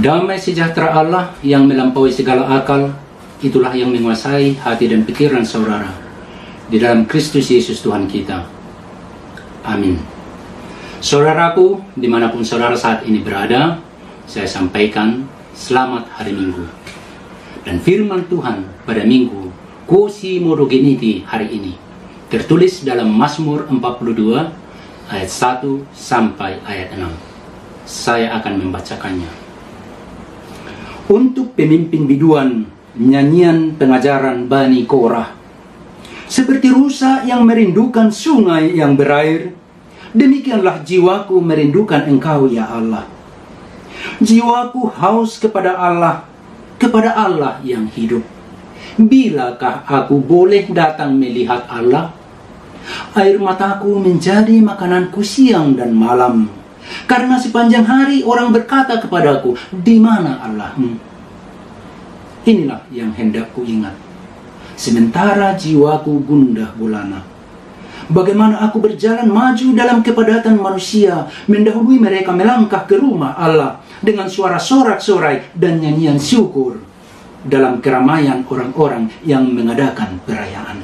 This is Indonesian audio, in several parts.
Damai sejahtera Allah yang melampaui segala akal, itulah yang menguasai hati dan pikiran saudara di dalam Kristus Yesus Tuhan kita. Amin. Saudaraku, dimanapun saudara saat ini berada, saya sampaikan selamat hari Minggu. Dan firman Tuhan pada Minggu Kosi Modogeniti hari ini tertulis dalam Mazmur 42 ayat 1 sampai ayat 6. Saya akan membacakannya. Untuk pemimpin biduan, nyanyian pengajaran Bani Korah. Seperti rusa yang merindukan sungai yang berair, demikianlah jiwaku merindukan Engkau ya Allah. Jiwaku haus kepada Allah yang hidup. Bilakah aku boleh datang melihat Allah? Air mataku menjadi makananku siang dan malam. Karena sepanjang hari orang berkata kepadaku, di mana Allahmu? Inilah yang hendak ku ingat. Sementara jiwaku gundah gulana. Bagaimana aku berjalan maju dalam kepadatan manusia, mendahului mereka melangkah ke rumah Allah dengan suara sorak-sorai dan nyanyian syukur dalam keramaian orang-orang yang mengadakan perayaan.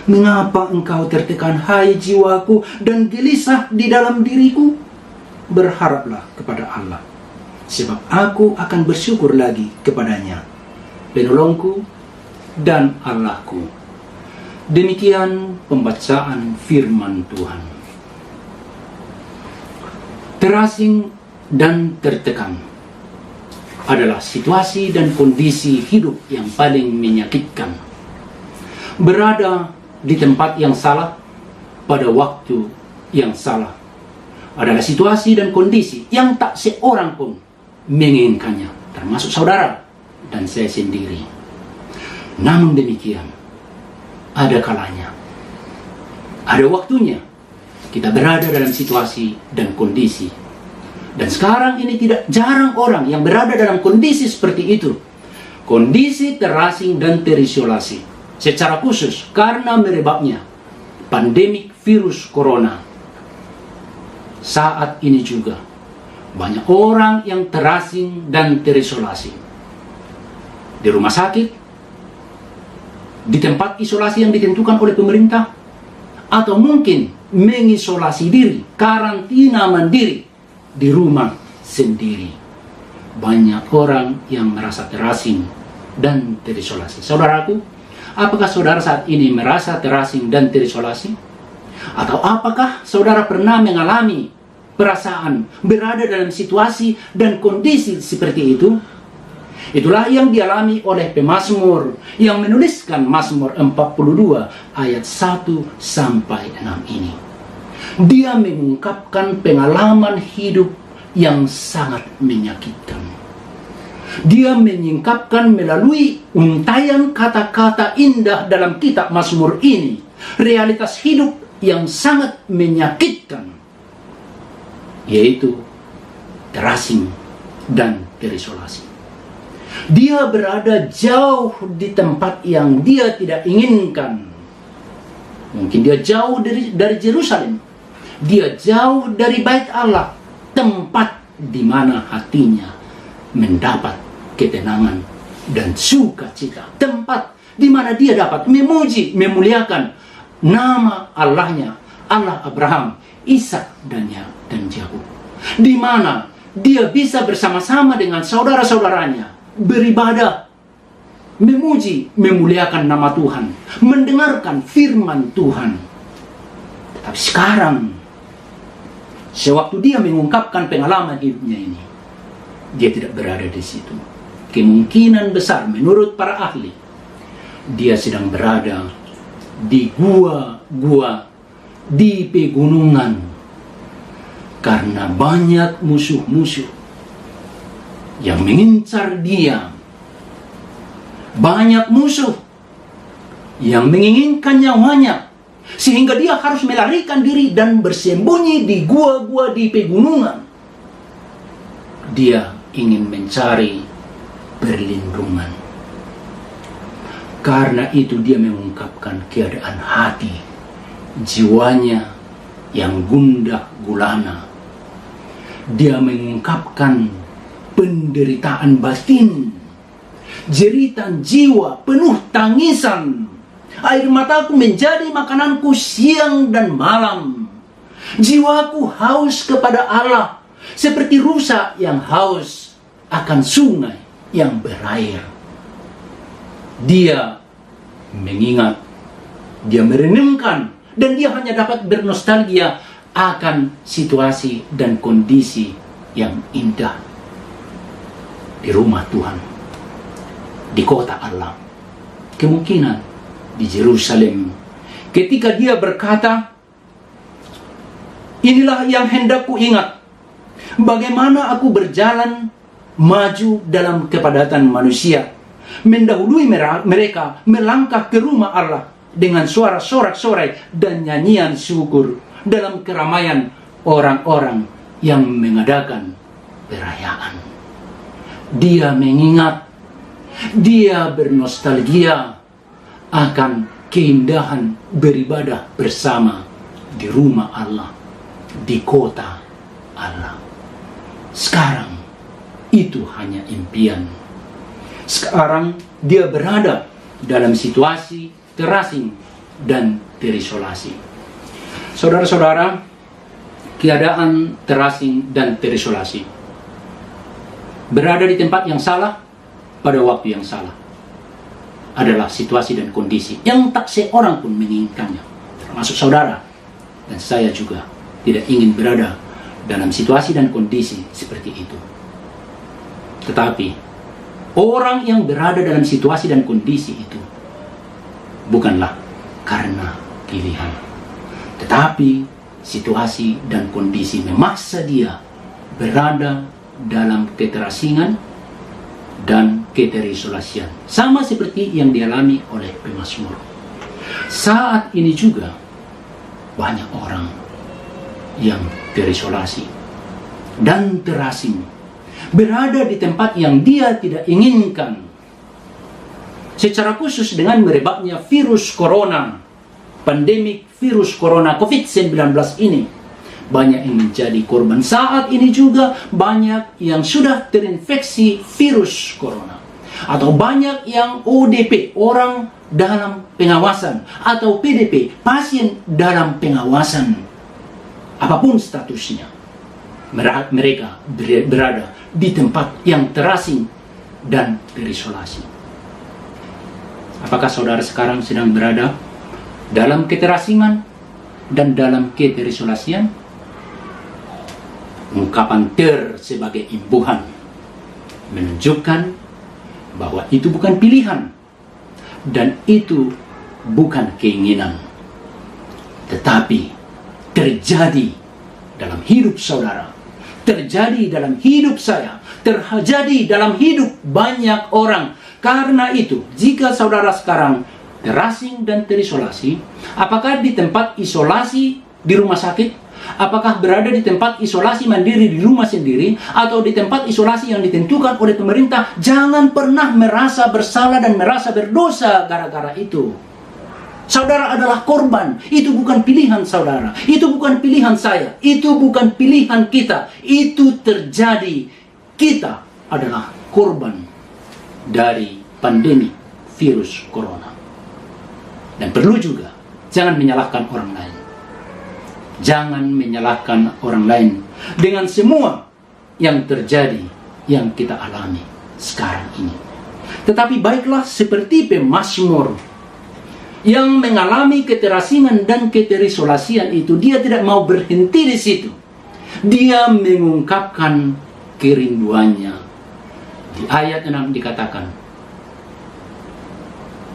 Mengapa engkau tertekan, hai jiwaku, dan gelisah di dalam diriku? Berharaplah kepada Allah, sebab aku akan bersyukur lagi kepadanya, penolongku dan Allahku. Demikian pembacaan firman Tuhan. Terasing dan tertekan adalah situasi dan kondisi hidup yang paling menyakitkan. Berada di tempat yang salah pada waktu yang salah adalah situasi dan kondisi yang tak seorang pun menginginkannya, termasuk saudara dan saya sendiri. Namun demikian, ada kalanya, ada waktunya kita berada dalam situasi dan kondisi. Dan sekarang ini tidak jarang orang yang berada dalam kondisi seperti itu. Kondisi terasing dan terisolasi. Secara khusus karena merebaknya pandemik virus corona. Saat ini juga banyak orang yang terasing dan terisolasi. Di rumah sakit, di tempat isolasi yang ditentukan oleh pemerintah, atau mungkin mengisolasi diri, karantina mandiri di rumah sendiri. Banyak orang yang merasa terasing dan terisolasi. Saudaraku, apakah saudara saat ini merasa terasing dan terisolasi? Atau apakah saudara pernah mengalami perasaan berada dalam situasi dan kondisi seperti itu? Itulah yang dialami oleh pemazmur yang menuliskan Mazmur 42 ayat 1 sampai 6 ini. Dia mengungkapkan pengalaman hidup yang sangat menyakitkan. Dia menyingkapkan melalui untaian kata-kata indah dalam kitab Mazmur ini realitas hidup yang sangat menyakitkan, yaitu terasing dan terisolasi. Dia berada jauh di tempat yang dia tidak inginkan. Mungkin dia jauh dari Yerusalem. Dia jauh dari bait Allah, tempat di mana hatinya mendapat ketenangan dan sukacita. Tempat di mana dia dapat memuji, memuliakan nama Allahnya, Allah Abraham, Ishak dan Yakub. Di mana dia bisa bersama-sama dengan saudara-saudaranya beribadah, memuji, memuliakan nama Tuhan, mendengarkan firman Tuhan. Tapi sekarang, sewaktu dia mengungkapkan pengalaman hidupnya ini, dia tidak berada di situ. Kemungkinan besar menurut para ahli, dia sedang berada di gua-gua, di pegunungan, karena banyak musuh-musuh yang mengincar dia. Banyak musuh yang menginginkan nyawanya, sehingga dia harus melarikan diri dan bersembunyi di gua-gua di pegunungan. Dia ingin mencari perlindungan. Karena itu dia mengungkapkan keadaan hati, jiwanya yang gundah gulana. Dia mengungkapkan penderitaan batin, jeritan jiwa penuh tangisan. Air mataku menjadi makananku siang dan malam. Jiwaku haus kepada Allah, seperti rusa yang haus akan sungai yang berair. Dia mengingat, dia merenungkan, dan dia hanya dapat bernostalgia akan situasi dan kondisi yang indah di rumah Tuhan, di kota Allah, kemungkinan di Yerusalem, ketika dia berkata, inilah yang hendak ku ingat, bagaimana aku berjalan maju dalam kepadatan manusia, mendahului mereka melangkah ke rumah Allah dengan suara sorak-sorai dan nyanyian syukur dalam keramaian orang-orang yang mengadakan perayaan. Dia mengingat, dia bernostalgia akan keindahan beribadah bersama di rumah Allah, di kota Allah. Sekarang itu hanya impian. Sekarang dia berada dalam situasi terasing dan terisolasi. Saudara-saudara, keadaan terasing dan terisolasi, berada di tempat yang salah pada waktu yang salah, adalah situasi dan kondisi yang tak seorang pun menginginkannya, termasuk saudara dan saya juga tidak ingin berada dalam situasi dan kondisi seperti itu. Tetapi orang yang berada dalam situasi dan kondisi itu bukanlah karena pilihan, tetapi situasi dan kondisi memaksa dia berada dalam keterasingan dan keterisolasian, sama seperti yang dialami oleh pemazmur. Saat ini juga banyak orang yang terisolasi dan terasing, berada di tempat yang dia tidak inginkan. Secara khusus dengan merebaknya virus corona, pandemik virus corona COVID-19 ini, banyak yang menjadi korban. Saat ini juga banyak yang sudah terinfeksi virus corona, atau banyak yang ODP, orang dalam pengawasan, atau PDP, pasien dalam pengawasan. Apapun statusnya, mereka berada di tempat yang terasing dan terisolasi. Apakah saudara sekarang sedang berada dalam keterasingan dan dalam keterisolasian? Ungkapan ter sebagai imbuhan menunjukkan bahwa itu bukan pilihan dan itu bukan keinginan, tetapi terjadi dalam hidup saudara, terjadi dalam hidup saya, terjadi dalam hidup banyak orang. Karena itu, jika saudara sekarang terasing dan terisolasi, apakah di tempat isolasi di rumah sakit, apakah berada di tempat isolasi mandiri di rumah sendiri, atau di tempat isolasi yang ditentukan oleh pemerintah, jangan pernah merasa bersalah dan merasa berdosa gara-gara itu. Saudara adalah korban. Itu bukan pilihan saudara, itu bukan pilihan saya, itu bukan pilihan kita. Itu terjadi. Kita adalah korban dari pandemi virus corona. Dan perlu juga, jangan menyalahkan orang lain. Jangan menyalahkan orang lain dengan semua yang terjadi, yang kita alami sekarang ini. Tetapi baiklah seperti pemazmur yang mengalami keterasingan dan keterisolasian itu, dia tidak mau berhenti di situ. Dia mengungkapkan kerinduannya. Di ayat 6 dikatakan,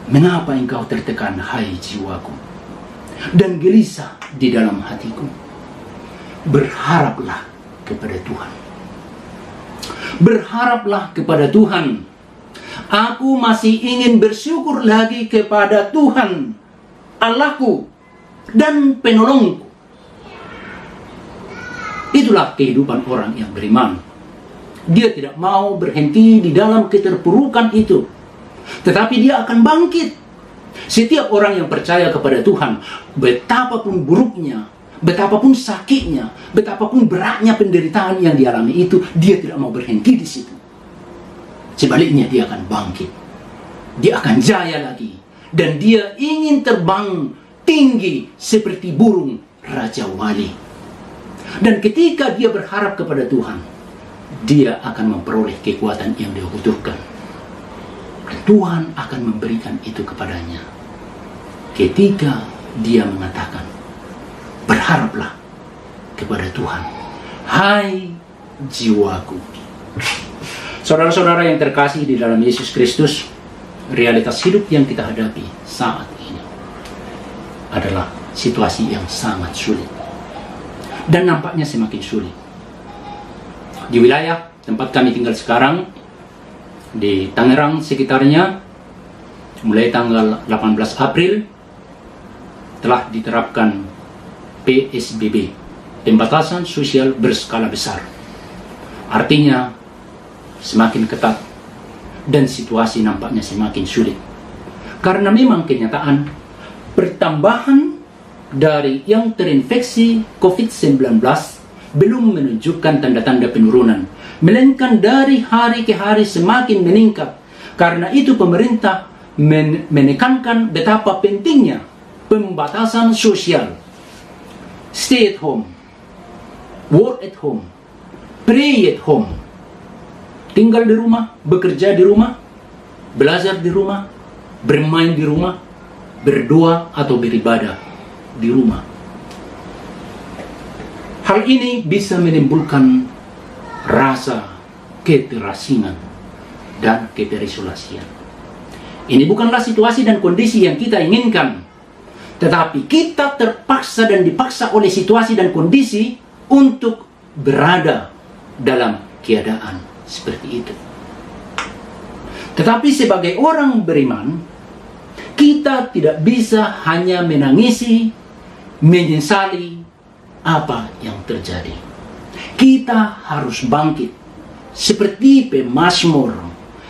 mengapa engkau tertekan, hai jiwaku, dan gelisah di dalam hatiku? Berharaplah kepada Tuhan. Berharaplah kepada Tuhan. Aku masih ingin bersyukur lagi kepada Tuhan, Allahku dan penolongku. Itulah kehidupan orang yang beriman. Dia tidak mau berhenti di dalam keterpurukan itu, tetapi dia akan bangkit. Setiap orang yang percaya kepada Tuhan, betapapun buruknya, betapapun sakitnya, betapapun beratnya penderitaan yang dialami itu, dia tidak mau berhenti di situ. Sebaliknya dia akan bangkit, dia akan jaya lagi, dan dia ingin terbang tinggi seperti burung Raja Wali. Dan ketika dia berharap kepada Tuhan, dia akan memperoleh kekuatan yang dia butuhkan. Tuhan akan memberikan itu kepadanya ketika dia mengatakan, berharaplah kepada Tuhan, hai jiwaku. Saudara-saudara yang terkasih di dalam Yesus Kristus, realitas hidup yang kita hadapi saat ini adalah situasi yang sangat sulit, dan nampaknya semakin sulit. Di wilayah tempat kami tinggal sekarang, di Tangerang sekitarnya, mulai tanggal 18 April telah diterapkan PSBB, pembatasan sosial berskala besar. Artinya semakin ketat dan situasi nampaknya semakin sulit. Karena memang kenyataan pertambahan dari yang terinfeksi COVID-19 belum menunjukkan tanda-tanda penurunan, melainkan dari hari ke hari semakin meningkat. Karena itu pemerintah menekankan betapa pentingnya pembatasan sosial. Stay at home, work at home, pray at home. Tinggal di rumah, bekerja di rumah, belajar di rumah, bermain di rumah, berdoa atau beribadah di rumah. Hal ini bisa menimbulkan rasa keterasingan dan keterisolasian. Ini bukanlah situasi dan kondisi yang kita inginkan, tetapi kita terpaksa dan dipaksa oleh situasi dan kondisi untuk berada dalam keadaan seperti itu. Tetapi sebagai orang beriman, kita tidak bisa hanya menangisi, menyesali apa yang terjadi. Kita harus bangkit seperti pemazmur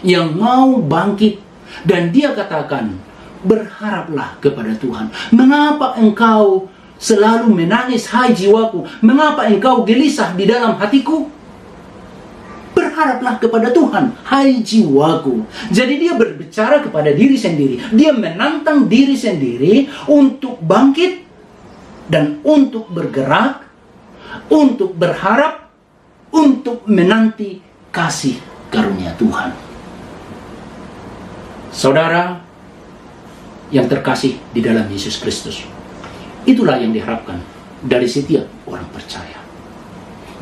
yang mau bangkit, dan dia katakan, berharaplah kepada Tuhan. Mengapa engkau selalu menangis, hai jiwaku? Mengapa engkau gelisah di dalam hatiku? Berharaplah kepada Tuhan, hai jiwaku. Jadi dia berbicara kepada diri sendiri. Dia menantang diri sendiri untuk bangkit dan untuk bergerak, untuk berharap, untuk menanti kasih karunia Tuhan. Saudara yang terkasih di dalam Yesus Kristus, itulah yang diharapkan dari setiap orang percaya.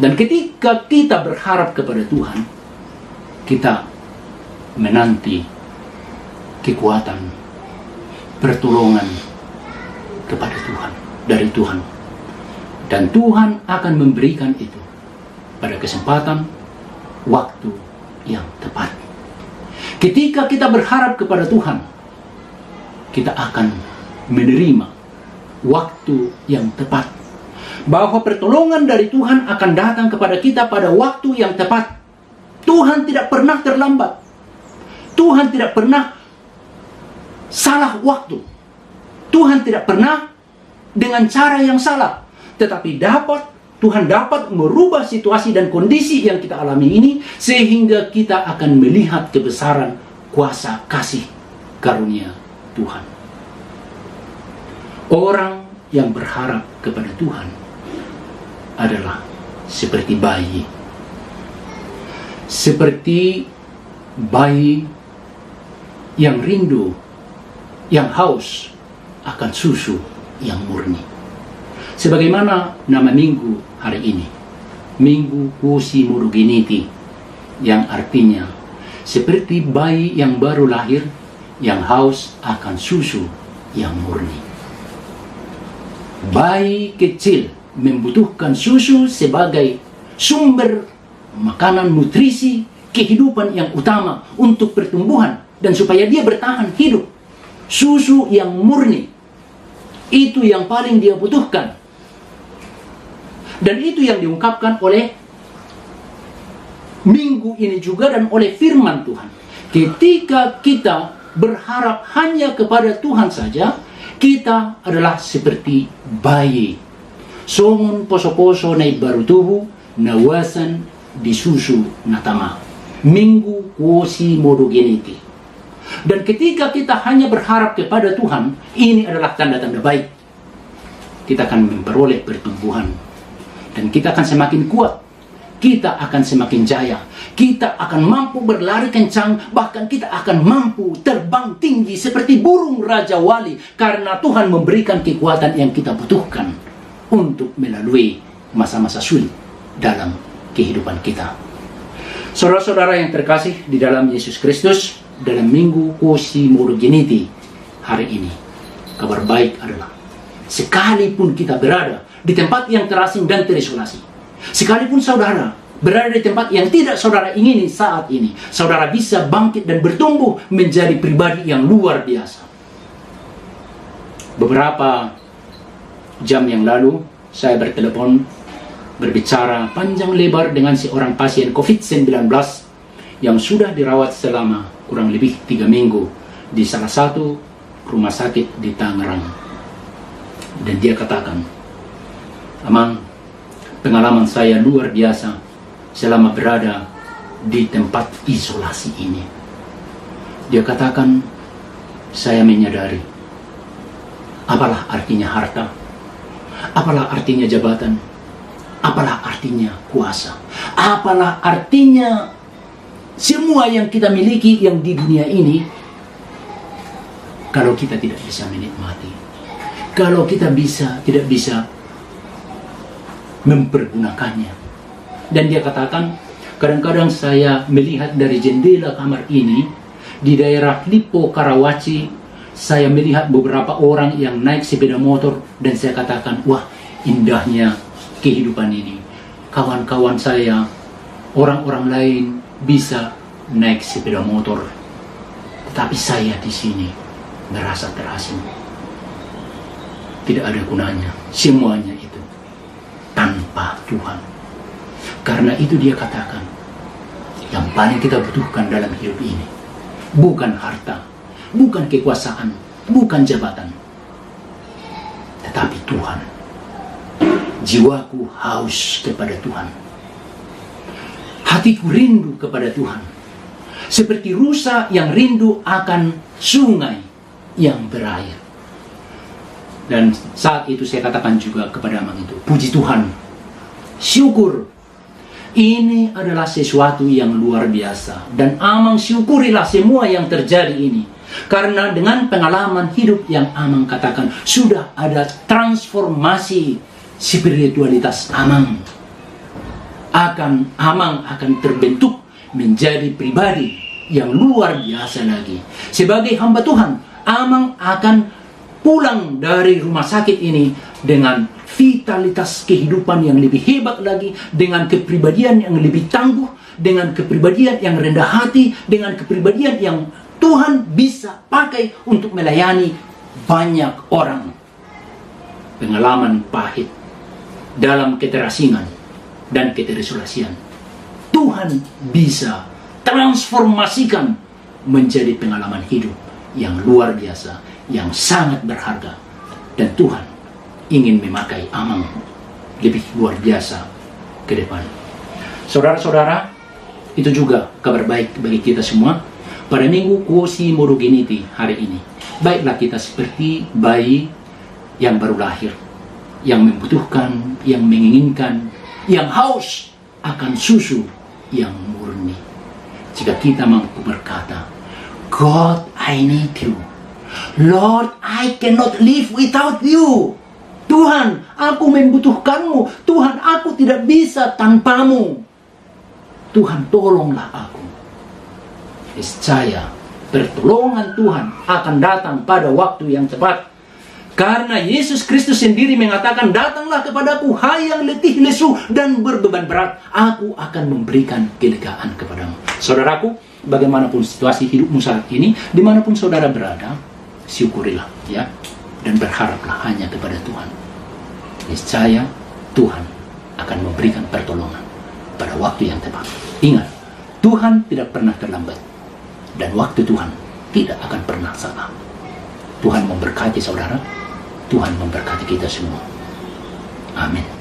Dan ketika kita berharap kepada Tuhan, kita menanti kekuatan, pertolongan kepada Tuhan, dari Tuhan. Dan Tuhan akan memberikan itu pada kesempatan waktu yang tepat. Ketika kita berharap kepada Tuhan, kita akan menerima waktu yang tepat, bahwa pertolongan dari Tuhan akan datang kepada kita pada waktu yang tepat. Tuhan tidak pernah terlambat. Tuhan tidak pernah salah waktu. Tuhan tidak pernah dengan cara yang salah. Tetapi Tuhan dapat merubah situasi dan kondisi yang kita alami ini, sehingga kita akan melihat kebesaran kuasa kasih karunia Tuhan. Orang yang berharap kepada Tuhan adalah seperti bayi. Seperti bayi yang rindu, yang haus akan susu yang murni. Sebagaimana nama minggu hari ini, Minggu Kusi Muruginiti, yang artinya seperti bayi yang baru lahir yang haus akan susu yang murni. Bayi kecil membutuhkan susu sebagai sumber makanan nutrisi kehidupan yang utama untuk pertumbuhan dan supaya dia bertahan hidup. Susu yang murni itu yang paling dia butuhkan. Dan itu yang diungkapkan oleh minggu ini juga dan oleh firman Tuhan. Ketika kita berharap hanya kepada Tuhan saja, kita adalah seperti bayi. Songon poso-poso na ibarutubu na wasan di susu na tama. Minggu kuosi modo geniti. Dan ketika kita hanya berharap kepada Tuhan, ini adalah tanda-tanda baik. Kita akan memperoleh pertumbuhan. Dan kita akan semakin kuat. Kita akan semakin jaya. Kita akan mampu berlari kencang. Bahkan kita akan mampu terbang tinggi seperti burung Raja Wali. Karena Tuhan memberikan kekuatan yang kita butuhkan untuk melalui masa-masa sulit dalam kehidupan kita. Saudara-saudara yang terkasih di dalam Yesus Kristus, dalam Minggu Kuosi Modogeniti hari ini, kabar baik adalah sekalipun kita berada di tempat yang terasing dan terisolasi, sekalipun saudara berada di tempat yang tidak saudara ingini saat ini, saudara bisa bangkit dan bertumbuh menjadi pribadi yang luar biasa. Beberapa jam yang lalu, saya bertelepon, berbicara panjang lebar dengan seorang pasien COVID-19 yang sudah dirawat selama kurang lebih 3 minggu di salah satu rumah sakit di Tangerang. Dan dia katakan, Amang, pengalaman saya luar biasa selama berada di tempat isolasi ini. Dia katakan, saya menyadari, apalah artinya harta, apalah artinya jabatan, apalah artinya kuasa, apalah artinya semua yang kita miliki yang di dunia ini kalau kita tidak bisa menikmati, kalau kita tidak bisa mempergunakannya. Dan dia katakan, kadang-kadang saya melihat dari jendela kamar ini di daerah Lipo Karawaci, saya melihat beberapa orang yang naik sepeda motor dan saya katakan, wah, indahnya kehidupan ini. Kawan-kawan saya, orang-orang lain bisa naik sepeda motor, tetapi saya di sini merasa terasing. Tidak ada gunanya semuanya itu tanpa Tuhan. Karena itu dia katakan, yang paling kita butuhkan dalam hidup ini bukan harta, bukan kekuasaan, bukan jabatan, tetapi Tuhan. Jiwaku haus kepada Tuhan. Hatiku rindu kepada Tuhan. Seperti rusa yang rindu akan sungai yang berair. Dan saat itu saya katakan juga kepada Amang itu, puji Tuhan, syukur. Ini adalah sesuatu yang luar biasa. Dan Amang syukurilah semua yang terjadi ini. Karena dengan pengalaman hidup yang Amang katakan, sudah ada transformasi spiritualitas Amang. Amang akan terbentuk menjadi pribadi yang luar biasa lagi. Sebagai hamba Tuhan, Amang akan pulang dari rumah sakit ini dengan vitalitas kehidupan yang lebih hebat lagi, dengan kepribadian yang lebih tangguh, dengan kepribadian yang rendah hati, dengan kepribadian yang Tuhan bisa pakai untuk melayani banyak orang. Pengalaman pahit dalam keterasingan dan keterisolasian, Tuhan bisa transformasikan menjadi pengalaman hidup yang luar biasa, yang sangat berharga. Dan Tuhan ingin memakai Amang lebih luar biasa ke depan. Saudara-saudara, itu juga kabar baik bagi kita semua. Pada Minggu Kuosi Modogeniti hari ini, baiklah kita seperti bayi yang baru lahir, yang membutuhkan, yang menginginkan, yang haus akan susu yang murni. Jika kita mampu berkata, God, I need you. Lord, I cannot live without you. Tuhan, aku membutuhkanmu. Tuhan, aku tidak bisa tanpamu. Tuhan, tolonglah aku. Niscaya pertolongan Tuhan akan datang pada waktu yang tepat. Karena Yesus Kristus sendiri mengatakan, datanglah kepadaku, hai yang letih lesu dan berbeban berat, aku akan memberikan kelegaan kepadamu. Saudaraku, bagaimanapun situasi hidupmu saat ini, dimanapun saudara berada, syukurilah ya, dan berharaplah hanya kepada Tuhan. Niscaya Tuhan akan memberikan pertolongan pada waktu yang tepat. Ingat, Tuhan tidak pernah terlambat, dan waktu Tuhan tidak akan pernah salah. Tuhan memberkati saudara, Tuhan memberkati kita semua. Amin.